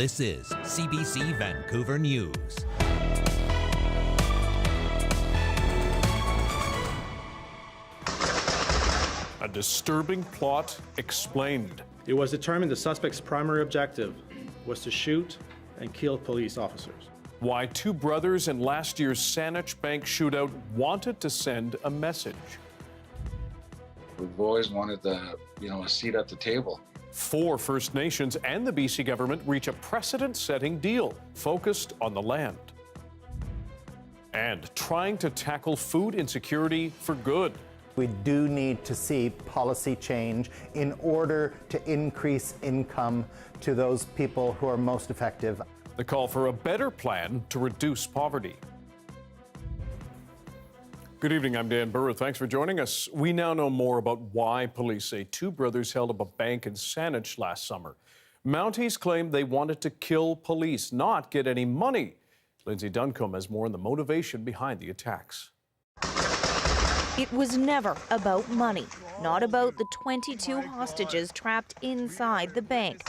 This is CBC Vancouver News. A disturbing plot explained. It was determined the suspect's primary objective was to shoot and kill police officers. Why two brothers in last year's Saanich bank shootout wanted to send a message. We've always wanted a seat at the table. 4 First Nations and the BC government reach a precedent-setting deal focused on the land. And trying to tackle food insecurity for good. We do need to see policy change in order to increase income to those people who are most effective. The call for a better plan to reduce poverty. Good evening, I'm Dan Burrow. Thanks for joining us. We now know more about why police say 2 brothers held up a bank in Saanich last summer. Mounties claim they wanted to kill police, not get any money. Lindsay Duncombe has more on the motivation behind the attacks. It was never about money, not about the 22 hostages trapped inside the bank.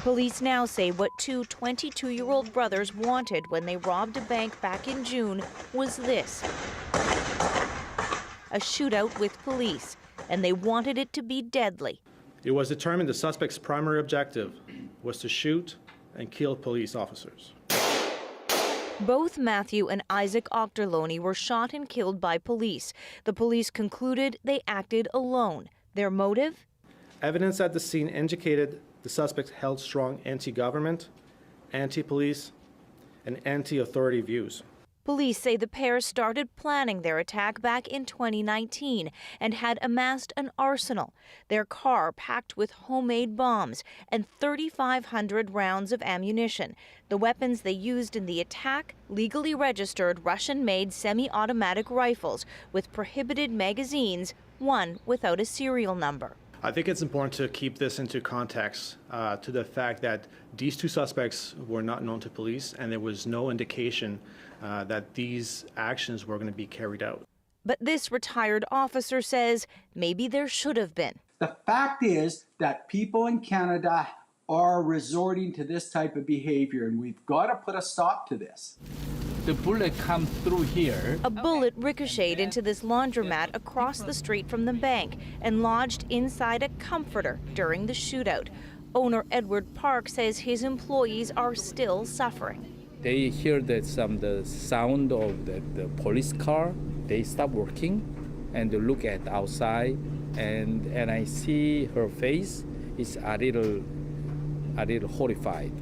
Police now say what 2 22-year-old brothers wanted when they robbed a bank back in June was this: a shootout with police, and they wanted it to be deadly. It was determined the suspect's primary objective was to shoot and kill police officers. Both Matthew and Isaac Ochterlony were shot and killed by police. The police concluded they acted alone. Their motive? Evidence at the scene indicated the suspect held strong anti-government, anti-police, and anti-authority views. Police say the pair started planning their attack back in 2019 and had amassed an arsenal, their car packed with homemade bombs and 3,500 rounds of ammunition. The weapons they used in the attack, legally registered Russian-made semi-automatic rifles with prohibited magazines, one without a serial number. I think it's important to keep this into context to the fact that these 2 suspects were not known to police, and there was no indication that these actions were going to be carried out. But this retired officer says maybe there should have been. The fact is that people in Canada are resorting to this type of behavior, and we've got to put a stop to this. The bullet comes through here. A bullet ricocheted into this laundromat across the street from the bank and lodged inside a comforter during the shootout. Owner Edward Park says his employees are still suffering. They hear the sound of the police car. They stop working and they look at outside, and I see her face is a little horrified.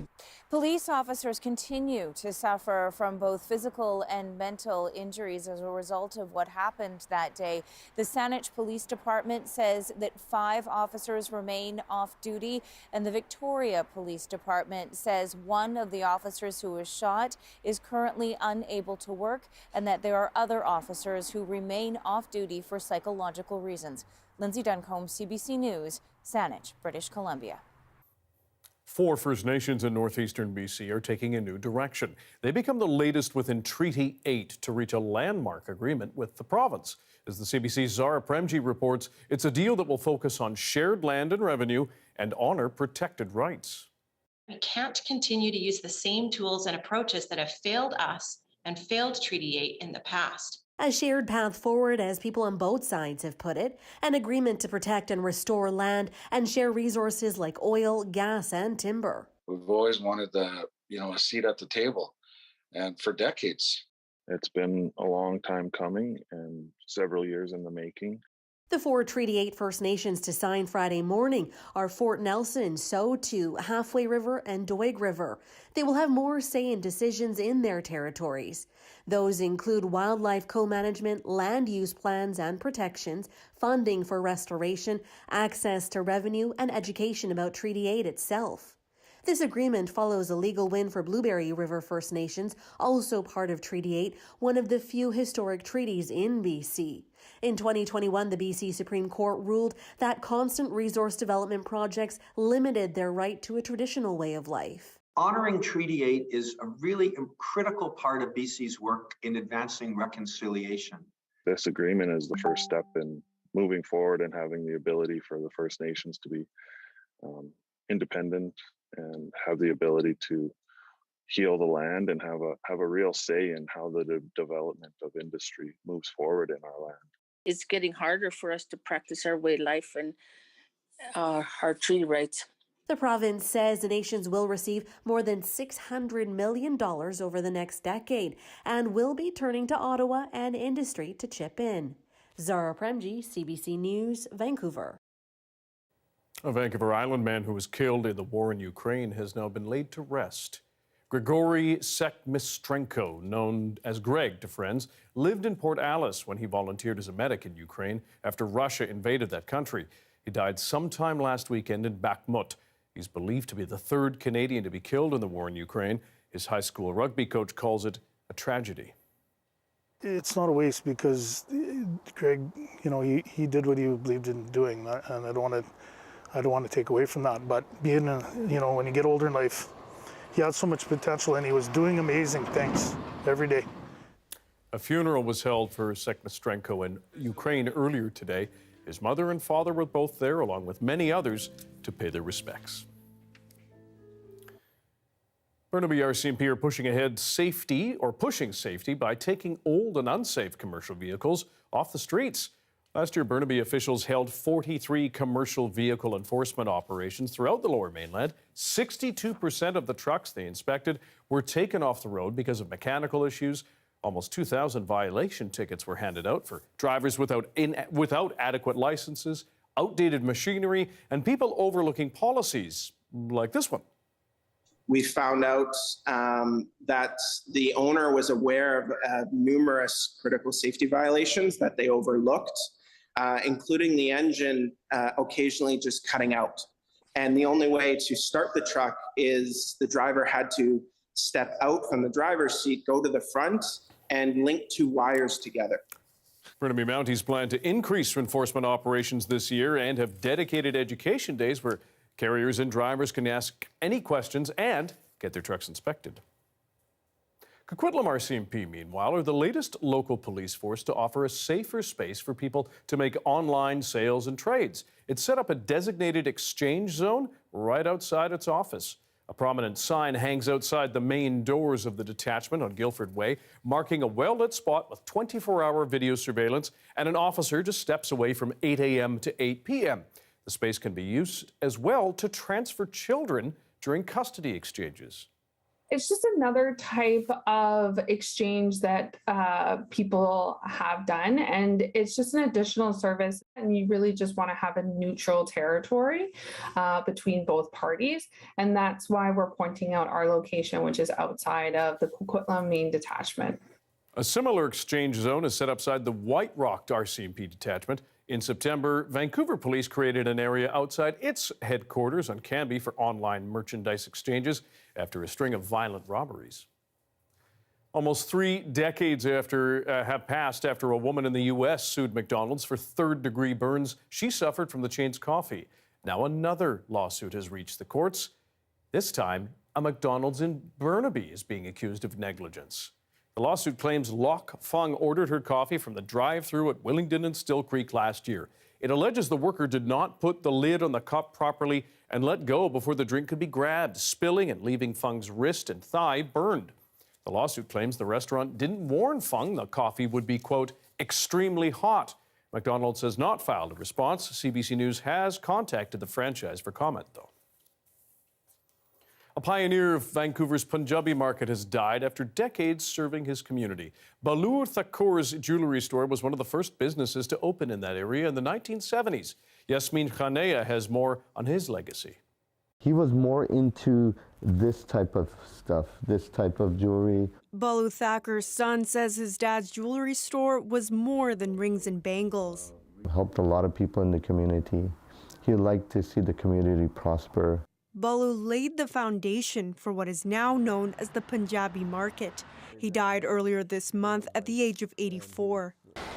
Police officers continue to suffer from both physical and mental injuries as a result of what happened that day. The Saanich Police Department says that 5 officers remain off duty, and the Victoria Police Department says one of the officers who was shot is currently unable to work, and that there are other officers who remain off duty for psychological reasons. Lindsay Duncombe, CBC News, Saanich, British Columbia. 4 First Nations in northeastern BC are taking a new direction. They become the latest within Treaty 8 to reach a landmark agreement with the province. As the CBC's Zara Premji reports, it's a deal that will focus on shared land and revenue and honor protected rights. We can't continue to use the same tools and approaches that have failed us and failed Treaty 8 in the past. A shared path forward, as people on both sides have put it, an agreement to protect and restore land and share resources like oil, gas, and timber. We've always wanted a seat at the table, and for decades. It's been a long time coming and several years in the making. The 4 Treaty 8 First Nations to sign Friday morning are Fort Nelson, Saanich, Halfway River, and Doig River. They will have more say in decisions in their territories. Those include wildlife co-management, land use plans and protections, funding for restoration, access to revenue, and education about Treaty 8 itself. This agreement follows a legal win for Blueberry River First Nations, also part of Treaty 8, one of the few historic treaties in BC. In 2021, the BC Supreme Court ruled that constant resource development projects limited their right to a traditional way of life. Honoring Treaty 8 is a really critical part of BC's work in advancing reconciliation. This agreement is the first step in moving forward and having the ability for the First Nations to be independent and have the ability to heal the land and have a real say in how the development of industry moves forward in our land. It's getting harder for us to practice our way of life and our treaty rights. The province says the nations will receive more than $600 million over the next decade and will be turning to Ottawa and industry to chip in. Zara Premji, CBC News, Vancouver. A Vancouver Island man who was killed in the war in Ukraine has now been laid to rest. Grigory Sekmistrenko, known as Greg to friends, lived in Port Alice when he volunteered as a medic in Ukraine after Russia invaded that country. He died sometime last weekend in Bakhmut. He's believed to be the third Canadian to be killed in the war in Ukraine. His high school rugby coach calls it a tragedy. It's not a waste because Greg, he did what he believed in doing, and I don't want to take away from that. But being, when you get older in life, he had so much potential and he was doing amazing things every day. A funeral was held for Sekmistrenko in Ukraine earlier today. His mother and father were both there, along with many others, to pay their respects. Burnaby RCMP are pushing safety by taking old and unsafe commercial vehicles off the streets. Last year, Burnaby officials held 43 commercial vehicle enforcement operations throughout the Lower Mainland. 62% of the trucks they inspected were taken off the road because of mechanical issues. Almost 2,000 violation tickets were handed out for drivers without adequate licenses, outdated machinery, and people overlooking policies like this one. We found out that the owner was aware of numerous critical safety violations that they overlooked, including the engine occasionally just cutting out. And the only way to start the truck is the driver had to step out from the driver's seat, go to the front, and link two wires together. Burnaby Mounties plan to increase enforcement operations this year and have dedicated education days where carriers and drivers can ask any questions and get their trucks inspected. Coquitlam RCMP, meanwhile, are the latest local police force to offer a safer space for people to make online sales and trades. It set up a designated exchange zone right outside its office. A prominent sign hangs outside the main doors of the detachment on Guildford Way, marking a well-lit spot with 24-hour video surveillance, and an officer just steps away from 8 a.m. to 8 p.m. The space can be used as well to transfer children during custody exchanges. It's just another type of exchange that people have done, and it's just an additional service, and you really just want to have a neutral territory between both parties, and that's why we're pointing out our location, which is outside of the Coquitlam main detachment. A similar exchange zone is set outside the White Rock RCMP detachment. In September, Vancouver Police created an area outside its headquarters on Cambie for online merchandise exchanges after a string of violent robberies. Almost 3 decades have passed after a woman in the U.S. sued McDonald's for third-degree burns she suffered from the chain's coffee. Now another lawsuit has reached the courts. This time, a McDonald's in Burnaby is being accused of negligence. The lawsuit claims Loch Fung ordered her coffee from the drive-thru at Willingdon and Still Creek last year. It alleges the worker did not put the lid on the cup properly and let go before the drink could be grabbed, spilling and leaving Fung's wrist and thigh burned. The lawsuit claims the restaurant didn't warn Fung the coffee would be, quote, extremely hot. McDonald's has not filed a response. CBC News has contacted the franchise for comment, though. A pioneer of Vancouver's Punjabi Market has died after decades serving his community. Balur Thakur's jewelry store was one of the first businesses to open in that area in the 1970s. Yasmin Khanea has more on his legacy. He was more into this type of stuff, this type of jewelry. Balu Thacker's son says his dad's jewelry store was more than rings and bangles. Helped a lot of people in the community. He liked to see the community prosper. Balu laid the foundation for what is now known as the Punjabi Market. He died earlier this month at the age of 84.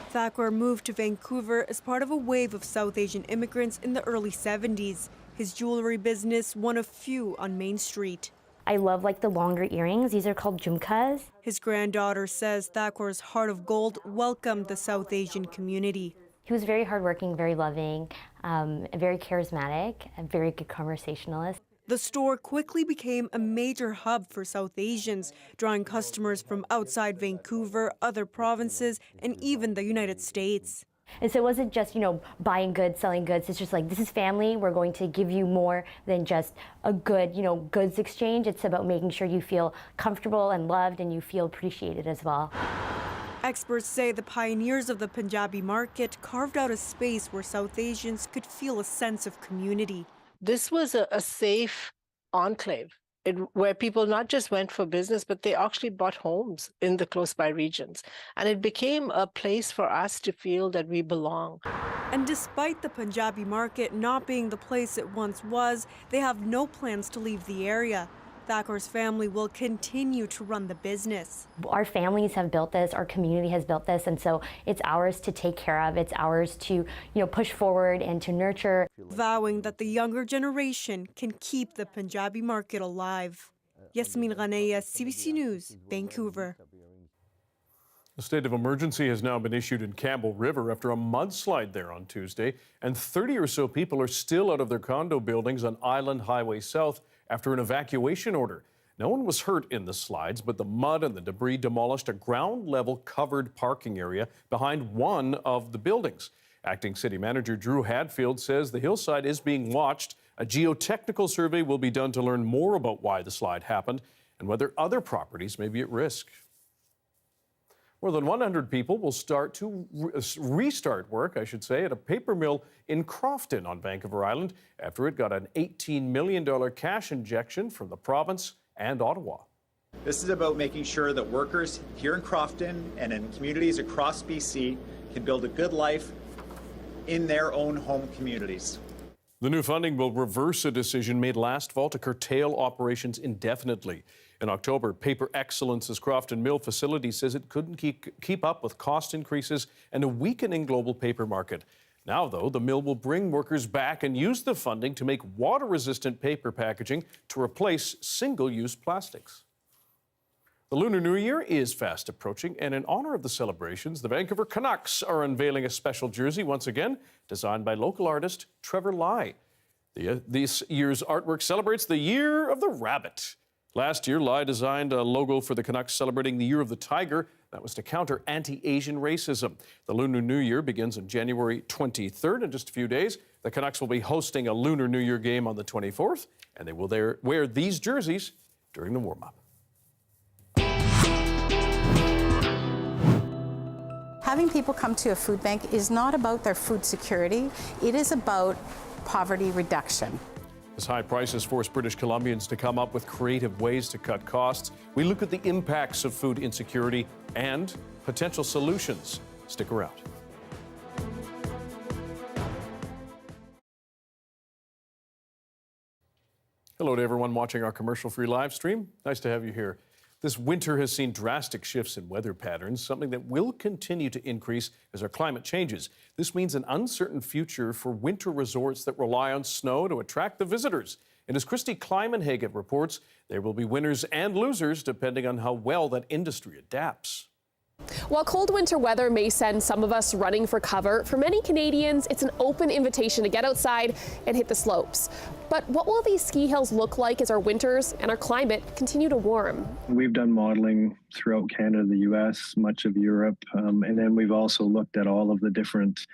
Thakur moved to Vancouver as part of a wave of South Asian immigrants in the early 70s. His jewelry business, one of few on Main Street. I love the longer earrings. These are called jhumkas. His granddaughter says Thakur's heart of gold welcomed the South Asian community. He was very hardworking, very loving, very charismatic, a very good conversationalist. The store quickly became a major hub for South Asians, drawing customers from outside Vancouver, other provinces, and even the United States. And so it wasn't just, buying goods, selling goods. It's just like, this is family. We're going to give you more than just a good, goods exchange. It's about making sure you feel comfortable and loved and you feel appreciated as well. Experts say the pioneers of the Punjabi market carved out a space where South Asians could feel a sense of community. This was a safe enclave where people not just went for business, but they actually bought homes in the close by regions. And it became a place for us to feel that we belong. And despite the Punjabi market not being the place it once was, they have no plans to leave the area. Thacker's family will continue to run the business. Our families have built this, our community has built this, and so it's ours to take care of. It's ours to, push forward and to nurture. Vowing that the younger generation can keep the Punjabi market alive. Yasmin Ghanaya, CBC News, Vancouver. A state of emergency has now been issued in Campbell River after a mudslide there on Tuesday, and 30 or so people are still out of their condo buildings on Island Highway South after an evacuation order. No one was hurt in the slides, but the mud and the debris demolished a ground-level covered parking area behind one of the buildings. Acting City Manager Drew Hadfield says the hillside is being watched. A geotechnical survey will be done to learn more about why the slide happened and whether other properties may be at risk. More than 100 people will restart work, at a paper mill in Crofton on Vancouver Island after it got an $18 million cash injection from the province and Ottawa. This is about making sure that workers here in Crofton and in communities across BC can build a good life in their own home communities. The new funding will reverse a decision made last fall to curtail operations indefinitely. In October, Paper Excellence's Crofton Mill facility says it couldn't keep up with cost increases and a weakening global paper market. Now, though, the mill will bring workers back and use the funding to make water-resistant paper packaging to replace single-use plastics. The Lunar New Year is fast approaching, and in honor of the celebrations, the Vancouver Canucks are unveiling a special jersey once again, designed by local artist Trevor Lai. This year's artwork celebrates the Year of the Rabbit. Last year, Lai designed a logo for the Canucks celebrating the Year of the Tiger. That was to counter anti-Asian racism. The Lunar New Year begins on January 23rd. In just a few days, the Canucks will be hosting a Lunar New Year game on the 24th, and they will wear these jerseys during the warm-up. Having people come to a food bank is not about their food security. It is about poverty reduction. As high prices force British Columbians to come up with creative ways to cut costs, we look at the impacts of food insecurity and potential solutions. Stick around. Hello to everyone watching our commercial-free live stream. Nice to have you here. This winter has seen drastic shifts in weather patterns, something that will continue to increase as our climate changes. This means an uncertain future for winter resorts that rely on snow to attract the visitors. And as Christy Kleimanhagen reports, there will be winners and losers depending on how well that industry adapts. While cold winter weather may send some of us running for cover, for many Canadians, it's an open invitation to get outside and hit the slopes. But what will these ski hills look like as our winters and our climate continue to warm? We've done modeling throughout Canada, the US, much of Europe, and then we've also looked at all of the different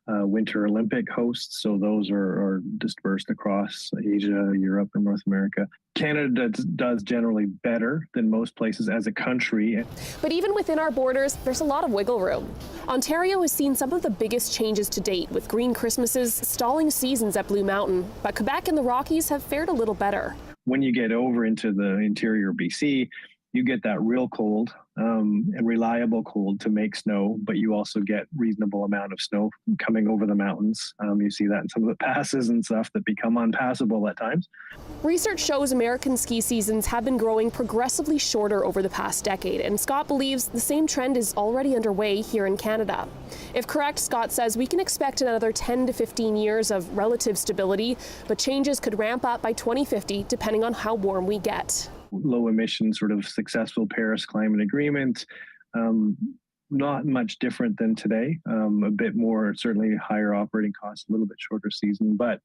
Winter Olympic hosts. So those are dispersed across Asia, Europe, and North America. Canada does generally better than most places as a country. But even within our borders, there's a lot of wiggle room. Ontario has seen some of the biggest changes to date, with green Christmases stalling seasons at Blue Mountain. But Quebec and the Rockies have fared a little better. When you get over into the interior BC, you get that real cold and reliable cold to make snow, but you also get reasonable amount of snow coming over the mountains. You see that in some of the passes and stuff that become unpassable at times. Research shows American ski seasons have been growing progressively shorter over the past decade, and Scott believes the same trend is already underway here in Canada. If correct, Scott says we can expect another 10 to 15 years of relative stability, but changes could ramp up by 2050 depending on how warm we get. Low emission sort of successful Paris climate agreement, not much different than today. A bit more, certainly higher operating costs, a little bit shorter season. But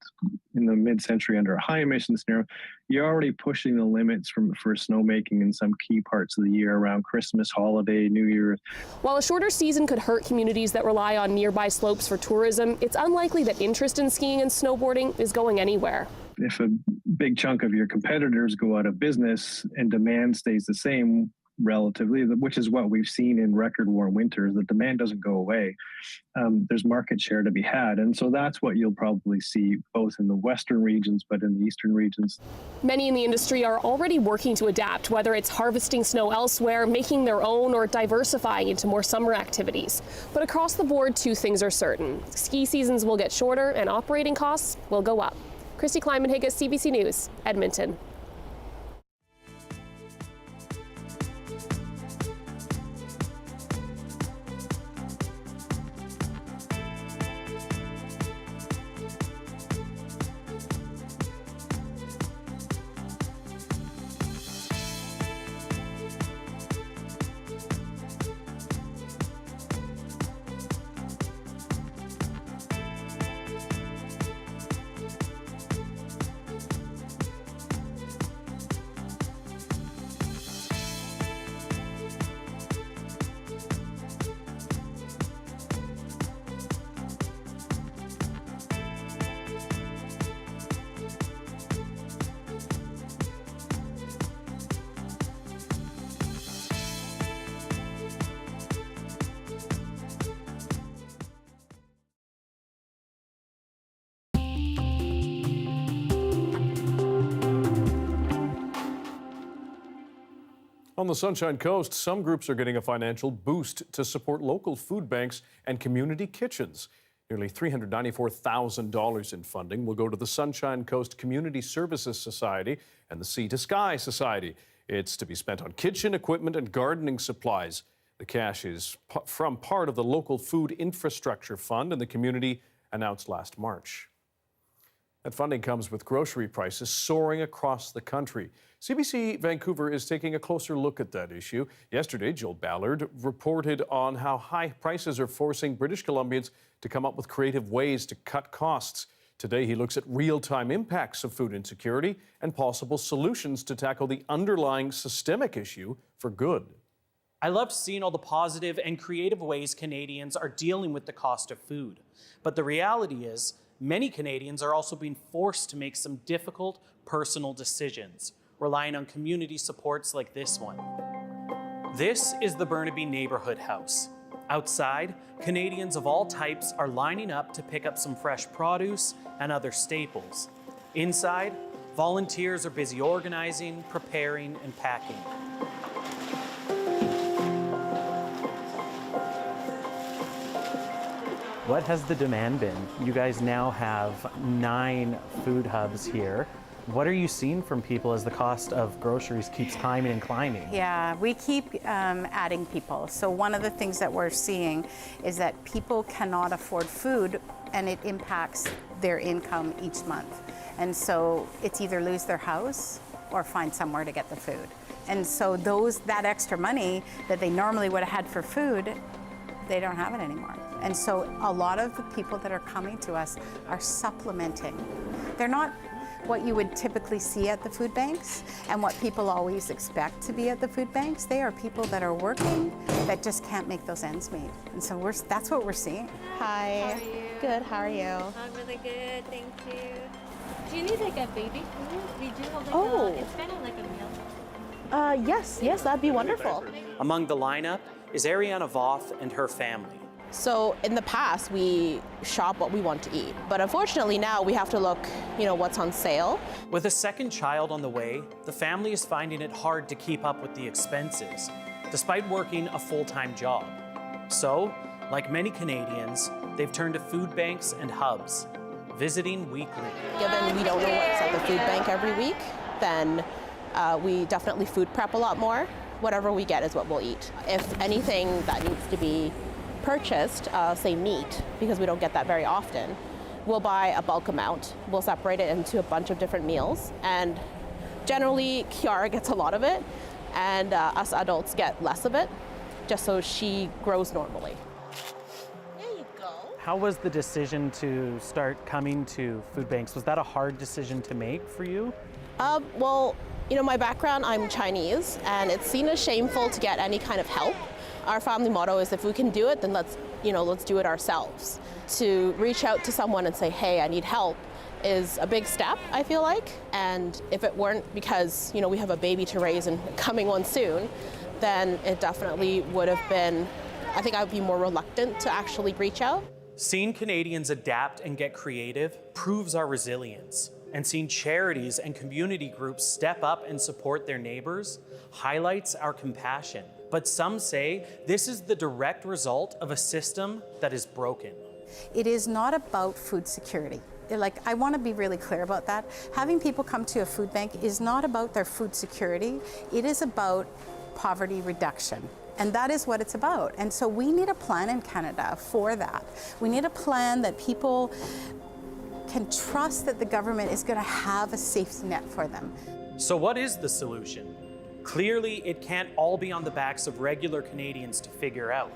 in the mid-century, under a high emission scenario, you're already pushing the limits for snowmaking in some key parts of the year around Christmas, holiday, New Year. While a shorter season could hurt communities that rely on nearby slopes for tourism, it's unlikely that interest in skiing and snowboarding is going anywhere. If a big chunk of your competitors go out of business and demand stays the same, relatively, which is what we've seen in record warm winters, the demand doesn't go away. There's market share to be had. And so that's what you'll probably see both in the western regions, but in the eastern regions. Many in the industry are already working to adapt, whether it's harvesting snow elsewhere, making their own, or diversifying into more summer activities. But across the board, two things are certain. Ski seasons will get shorter and operating costs will go up. Christy Kleinman-Higgis, CBC News, Edmonton. On the Sunshine Coast, some groups are getting a financial boost to support local food banks and community kitchens. Nearly $394,000 in funding will go to the Sunshine Coast Community Services Society and the Sea to Sky Society. It's to be spent on kitchen equipment and gardening supplies. The cash is from part of the local food infrastructure fund, and the community announced last March. That funding comes with grocery prices soaring across the country. CBC Vancouver is taking a closer look at that issue. Yesterday, Jill Ballard reported on how high prices are forcing British Columbians to come up with creative ways to cut costs. Today, he looks at real-time impacts of food insecurity and possible solutions to tackle the underlying systemic issue for good. I loved seeing all the positive and creative ways Canadians are dealing with the cost of food. But the reality is, many Canadians are also being forced to make some difficult personal decisions, relying on community supports like this one. This is the Burnaby Neighborhood House. Outside, Canadians of all types are lining up to pick up some fresh produce and other staples. Inside, volunteers are busy organizing, preparing, and packing. What has the demand been? You guys now have 9 food hubs here. What are you seeing from people as the cost of groceries keeps climbing and climbing? Yeah, we keep adding people. So one of the things that we're seeing is that people cannot afford food, and it impacts their income each month. And so it's either lose their house or find somewhere to get the food. And so that extra money that they normally would have had for food, they don't have it anymore. And so a lot of the people that are coming to us are supplementing. They're not what you would typically see at the food banks and what people always expect to be at the food banks. They are people that are working that just can't make those ends meet. And so that's what we're seeing. Hi. How are you? Good, how are you? I'm really good, thank you. Do you need like a baby food? We do have like it's kind of like a meal. Yes, that'd be wonderful. Among the lineup is Ariana Voth and her family. So in the past, we shop what we want to eat, but unfortunately now we have to look, what's on sale. With a second child on the way, the family is finding it hard to keep up with the expenses, despite working a full-time job. So, like many Canadians, they've turned to food banks and hubs, visiting weekly. Given we don't know what's at the food bank every week, then we definitely food prep a lot more. Whatever we get is what we'll eat. If anything that needs to be purchased, say meat, because we don't get that very often, we'll buy a bulk amount. We'll separate it into a bunch of different meals, and generally Kiara gets a lot of it, and us adults get less of it. just so she grows normally. How was the decision to start coming to food banks? Was that a hard decision to make for you? Well, you know, my background, I'm Chinese, and it's seen as shameful to get any kind of help. Our family motto is if we can do it, then let's do it ourselves. To reach out to someone and say, hey, I need help, is a big step, I feel like. And if it weren't because, you know, we have a baby to raise and coming one soon, then it definitely would have been, I think I would be more reluctant to actually reach out. Seeing Canadians adapt and get creative proves our resilience. And seeing charities and community groups step up and support their neighbors highlights our compassion. But some say this is the direct result of a system that is broken. It is not about food security. Like, I want to be really clear about that. Having people come to a food bank is not about their food security. It is about poverty reduction. And that is what it's about. And so we need a plan in Canada for that. We need a plan that people can trust that the government is going to have a safety net for them. So what is the solution? Clearly, it can't all be on the backs of regular Canadians to figure out.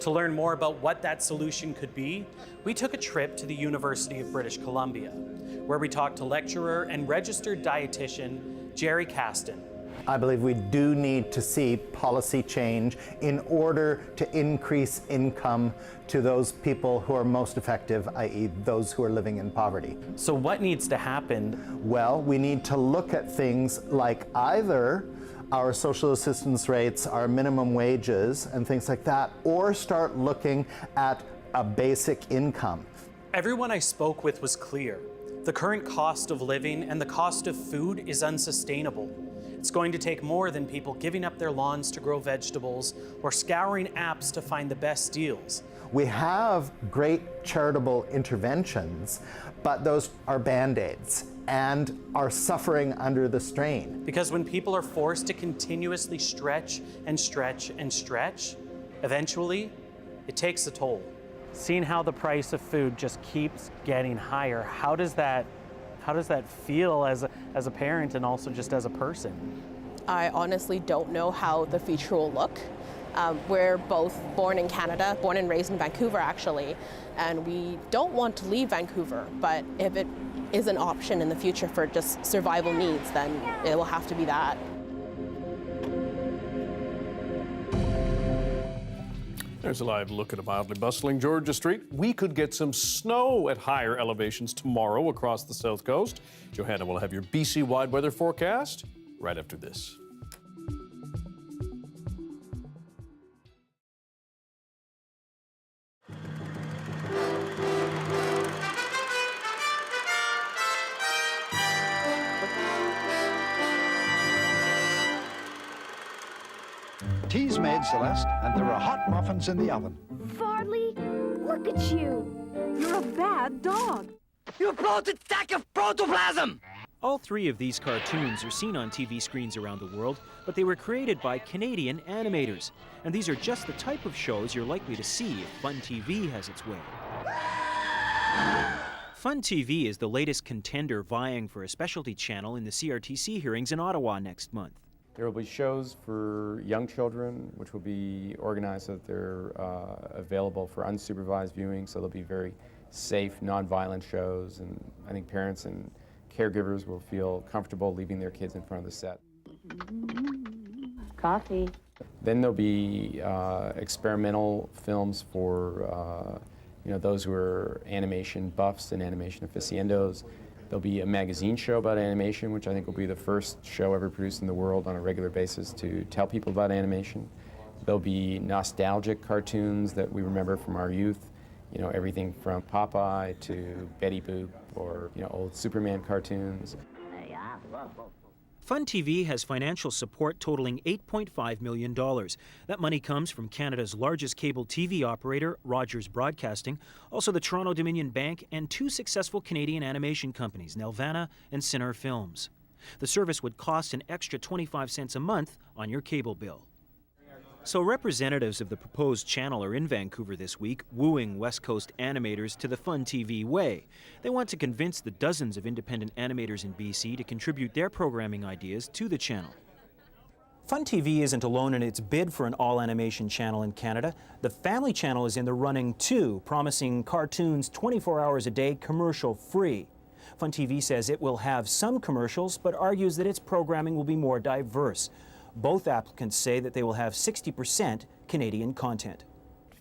To learn more about what that solution could be, we took a trip to the University of British Columbia, where we talked to lecturer and registered dietitian Jerry Caston. I believe we do need to see policy change in order to increase income to those people who are most effective, i.e. those who are living in poverty. So what needs to happen? Well, we need to look at things like either our social assistance rates, our minimum wages, and things like that, or start looking at a basic income. Everyone I spoke with was clear. The current cost of living and the cost of food is unsustainable. It's going to take more than people giving up their lawns to grow vegetables or scouring apps to find the best deals. We have great charitable interventions, but those are Band-Aids and are suffering under the strain. Because when people are forced to continuously stretch and stretch and stretch, eventually it takes a toll. Seeing how the price of food just keeps getting higher, how does that feel as a parent and also just as a person? I honestly don't know how the future will look. We're both born in Canada, born and raised in Vancouver actually, and we don't want to leave Vancouver, but if it is an option in the future for just survival needs, then it will have to be that. There's a live look at a mildly bustling Georgia Street. We could get some snow at higher elevations tomorrow across the south coast. Johanna will have your BC-wide weather forecast right after this. Tea's made, Celeste, and there are hot muffins in the oven. Farley, look at you. You're a bad dog. You bloated sack of protoplasm! All three of these cartoons are seen on TV screens around the world, but they were created by Canadian animators. And these are just the type of shows you're likely to see if Fun TV has its way. Fun TV is the latest contender vying for a specialty channel in the CRTC hearings in Ottawa next month. There will be shows for young children, which will be organized so that they're available for unsupervised viewing, so they'll be very safe, non-violent shows, and I think parents and caregivers will feel comfortable leaving their kids in front of the set. Coffee. Then there'll be experimental films for those who are animation buffs and animation aficionados. There'll be a magazine show about animation, which I think will be the first show ever produced in the world on a regular basis to tell people about animation. There'll be nostalgic cartoons that we remember from our youth, everything from Popeye to Betty Boop or old Superman cartoons. Fun TV has financial support totaling $8.5 million. That money comes from Canada's largest cable TV operator, Rogers Broadcasting, also the Toronto-Dominion Bank, and two successful Canadian animation companies, Nelvana and Cinar Films. The service would cost an extra 25 cents a month on your cable bill. So representatives of the proposed channel are in Vancouver this week, wooing West Coast animators to the Fun TV way. They want to convince the dozens of independent animators in BC to contribute their programming ideas to the channel. Fun TV isn't alone in its bid for an all-animation channel in Canada. The Family Channel is in the running too, promising cartoons 24 hours a day, commercial-free. Fun TV says it will have some commercials, but argues that its programming will be more diverse. Both applicants say that they will have 60% Canadian content.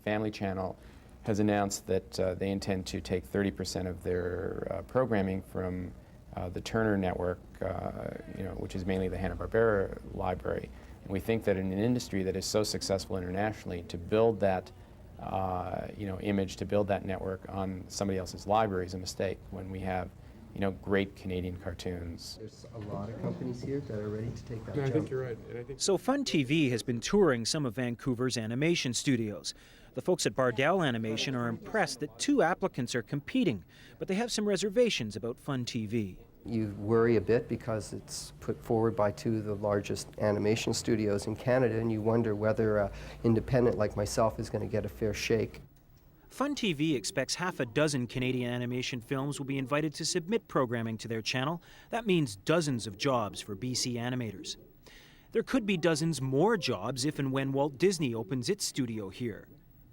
Family Channel has announced that they intend to take 30% of their programming from the Turner network, which is mainly the Hanna-Barbera library. And we think that in an industry that is so successful internationally, to build that image, to build that network on somebody else's library is a mistake when we have great Canadian cartoons. There's a lot of companies here that are ready to take that jump. I think you're right. So Fun TV has been touring some of Vancouver's animation studios. The folks at Bardell Animation are impressed that 2 applicants are competing, but they have some reservations about Fun TV. You worry a bit because it's put forward by 2 of the largest animation studios in Canada, and you wonder whether an independent like myself is going to get a fair shake. Fun TV expects half a dozen Canadian animation films will be invited to submit programming to their channel. That means dozens of jobs for BC animators. There could be dozens more jobs if and when Walt Disney opens its studio here.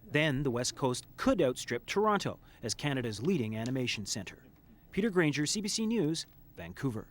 Then the West Coast could outstrip Toronto as Canada's leading animation centre. Peter Granger, CBC News, Vancouver.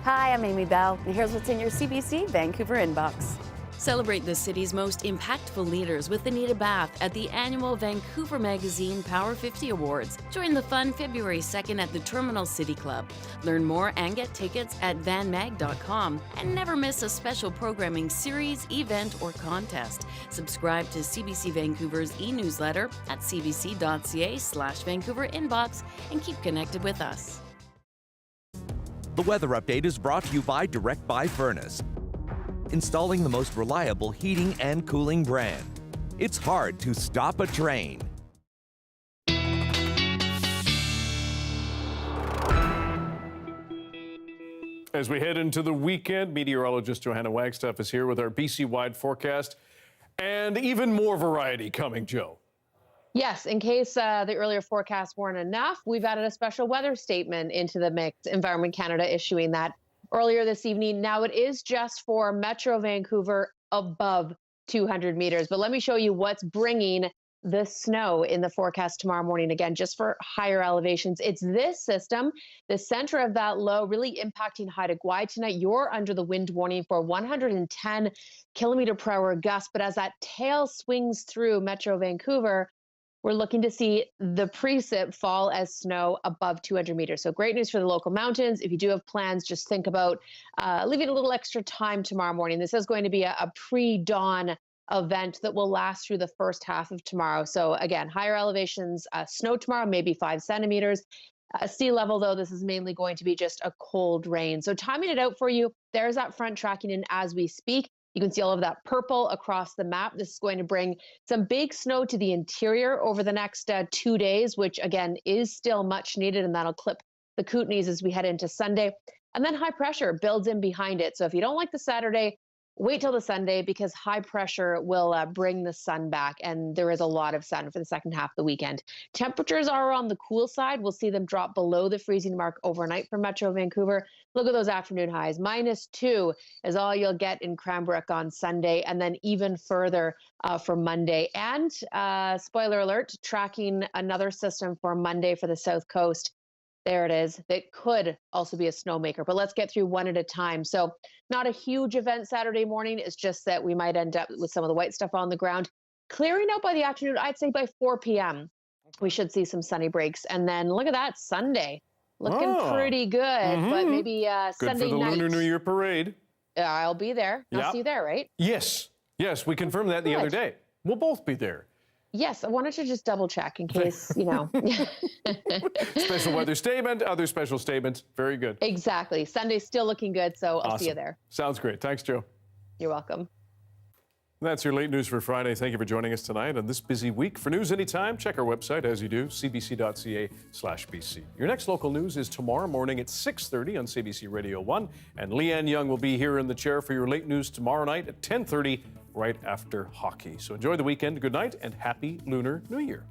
Hi, I'm Amy Bell, and here's what's in your CBC Vancouver inbox. Celebrate the city's most impactful leaders with Anita Bathe at the annual Vancouver Magazine Power 50 Awards. Join the fun February 2nd at the Terminal City Club. Learn more and get tickets at vanmag.com. And never miss a special programming series, event, or contest. Subscribe to CBC Vancouver's e-newsletter at cbc.ca/Vancouver inbox and keep connected with us. The weather update is brought to you by Direct Buy Furnace, installing the most reliable heating and cooling brand. It's hard to stop a train. As we head into the weekend, meteorologist Johanna Wagstaffe is here with our BC-wide forecast and even more variety coming, Joe. Yes, in case the earlier forecasts weren't enough, we've added a special weather statement into the mix, Environment Canada issuing that earlier this evening. Now, it is just for Metro Vancouver above 200 meters, but let me show you what's bringing the snow in the forecast tomorrow morning. Again, just for higher elevations, it's this system, the center of that low, really impacting Haida Gwaii tonight. You're under the wind warning for 110 kilometer per hour gusts, but as that tail swings through Metro Vancouver, we're looking to see the precip fall as snow above 200 meters. So great news for the local mountains. If you do have plans, just think about leaving a little extra time tomorrow morning. This is going to be a pre-dawn event that will last through the first half of tomorrow. So again, higher elevations, snow tomorrow, maybe 5 centimeters. Sea level, though, this is mainly going to be just a cold rain. So timing it out for you, there's that front tracking in as we speak. You can see all of that purple across the map. This is going to bring some big snow to the interior over the next 2 days, which again is still much needed, and that'll clip the Kootenays as we head into Sunday. And then high pressure builds in behind it. So if you don't like the Saturday, wait till the Sunday, because high pressure will bring the sun back, and there is a lot of sun for the second half of the weekend. Temperatures are on the cool side. We'll see them drop below the freezing mark overnight for Metro Vancouver. Look at those afternoon highs. -2 is all you'll get in Cranbrook on Sunday, and then even further for Monday. And spoiler alert, tracking another system for Monday for the South Coast. There it is. That could also be a snowmaker, but let's get through one at a time. So not a huge event Saturday morning. It's just that we might end up with some of the white stuff on the ground. Clearing out by the afternoon, I'd say by 4 p.m. we should see some sunny breaks. And then look at that, Sunday. Looking pretty good, but maybe Good Sunday for the night. Lunar New Year parade. I'll be there. I'll see you there, right? Yes, we confirmed that the other day. We'll both be there. Yes, I wanted to just double check in case, you know. Special weather statement, other special statements. Very good. Exactly. Sunday's still looking good, so I'll see you there. Sounds great. Thanks, Joe. You're welcome. That's your late news for Friday. Thank you for joining us tonight on this busy week. For news anytime, check our website as you do, cbc.ca/BC. Your next local news is tomorrow morning at 6:30 on CBC Radio 1. And Leanne Young will be here in the chair for your late news tomorrow night at 10:30, right after hockey. So enjoy the weekend. Good night and happy Lunar New Year.